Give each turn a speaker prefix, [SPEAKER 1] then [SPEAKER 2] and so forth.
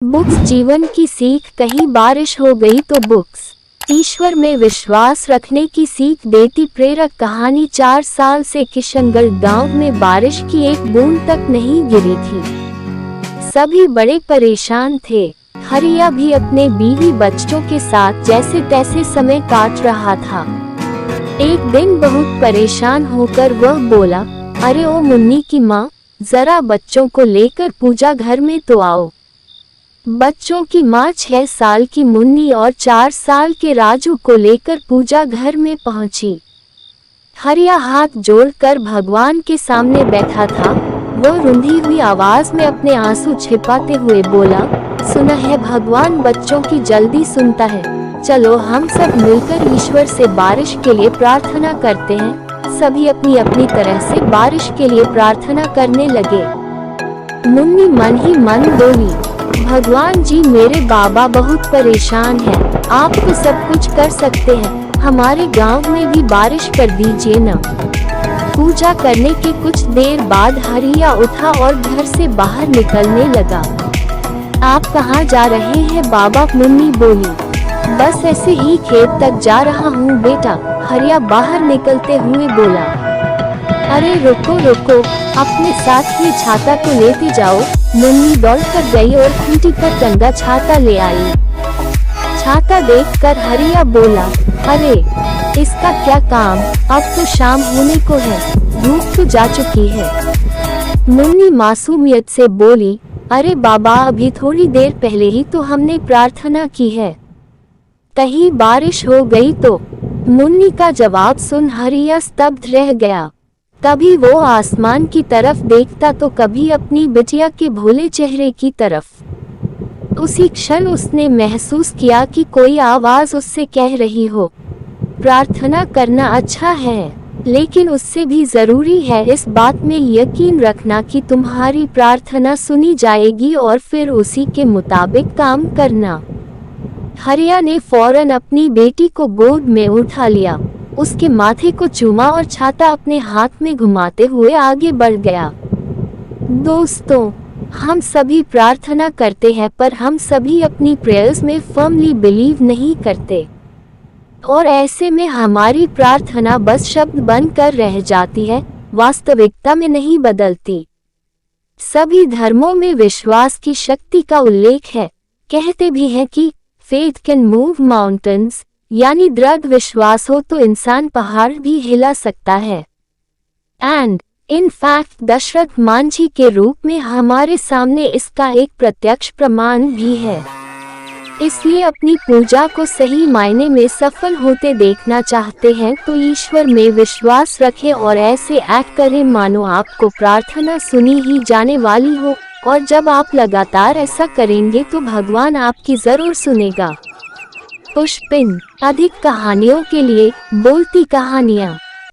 [SPEAKER 1] Books जीवन की सीख। कहीं बारिश हो गई तो बुक्स ईश्वर में विश्वास रखने की सीख देती। प्रेरक कहानी। 4 साल से किशनगढ़ गांव में बारिश की एक बूंद तक नहीं गिरी थी। सभी बड़े परेशान थे। हरिया भी अपने बीवी बच्चों के साथ जैसे तैसे समय काट रहा था। एक दिन बहुत परेशान होकर वह बोला, अरे ओ मुन्नी की माँ, जरा बच्चों को लेकर पूजा घर में तो आओ। बच्चों की माँ 6 साल की मुन्नी और 4 साल के राजू को लेकर पूजा घर में पहुंची। हरिया हाथ जोड़कर भगवान के सामने बैठा था। वह रुंधी हुई आवाज में अपने आंसू छिपाते हुए बोला, सुना है भगवान बच्चों की जल्दी सुनता है। चलो हम सब मिलकर ईश्वर से बारिश के लिए प्रार्थना करते हैं। सभी अपनी अपनी तरह से बारिश के लिए प्रार्थना करने लगे। मुन्नी मन ही मन बोली, भगवान जी मेरे बाबा बहुत परेशान हैं। आप तो सब कुछ कर सकते हैं, हमारे गांव में भी बारिश कर दीजिए न। पूजा करने के कुछ देर बाद हरिया उठा और घर से बाहर निकलने लगा। आप कहाँ जा रहे हैं बाबा? मुन्नी बोली, बस ऐसे ही खेत तक जा रहा हूँ बेटा। हरिया बाहर निकलते हुए बोला, अरे रुको रुको, अपने साथ ये छाता तो लेते जाओ। मुन्नी दौड़कर गई और खूंटी पर टंगा छाता ले आई। छाता देखकर हरिया बोला, अरे इसका क्या काम, अब तो शाम होने को है, धूप तो जा चुकी है। मुन्नी मासूमियत से बोली, अरे बाबा अभी थोड़ी देर पहले ही तो हमने प्रार्थना की है, कहीं बारिश हो गई तो? मुन्नी का जवाब सुन हरिया स्तब्ध रह गया। कभी वो आसमान की तरफ देखता तो कभी अपनी बिटिया के भोले चेहरे की तरफ। उसी क्षण उसने महसूस किया कि कोई आवाज उससे कह रही हो, प्रार्थना करना अच्छा है, लेकिन उससे भी जरूरी है इस बात में यकीन रखना कि तुम्हारी प्रार्थना सुनी जाएगी और फिर उसी के मुताबिक काम करना। हरिया ने फौरन अपनी बेटी को गोद में उठा लिया, उसके माथे को चूमा और छाता अपने हाथ में घुमाते हुए आगे बढ़ गया। दोस्तों, हम सभी प्रार्थना करते हैं पर हम सभी अपनी प्रेयर्स में फर्मली बिलीव नहीं करते, और ऐसे में हमारी प्रार्थना बस शब्द बनकर रह जाती है, वास्तविकता में नहीं बदलती। सभी धर्मों में विश्वास की शक्ति का उल्लेख है। कहते भी हैं कि फेथ कैन मूव माउंटेन्स, यानी दृढ़ विश्वास हो तो इंसान पहाड़ भी हिला सकता है। And in fact Dashrath Manjhi के रूप में हमारे सामने इसका एक प्रत्यक्ष प्रमाण भी है। इसलिए अपनी पूजा को सही मायने में सफल होते देखना चाहते हैं तो ईश्वर में विश्वास रखें और ऐसे एक्ट करें मानो आपको प्रार्थना सुनी ही जाने वाली हो, और जब आप लगातार ऐसा करेंगे तो भगवान आपकी जरूर सुनेगा। पुष्पिन। अधिक कहानियों के लिए बोलती कहानियाँ।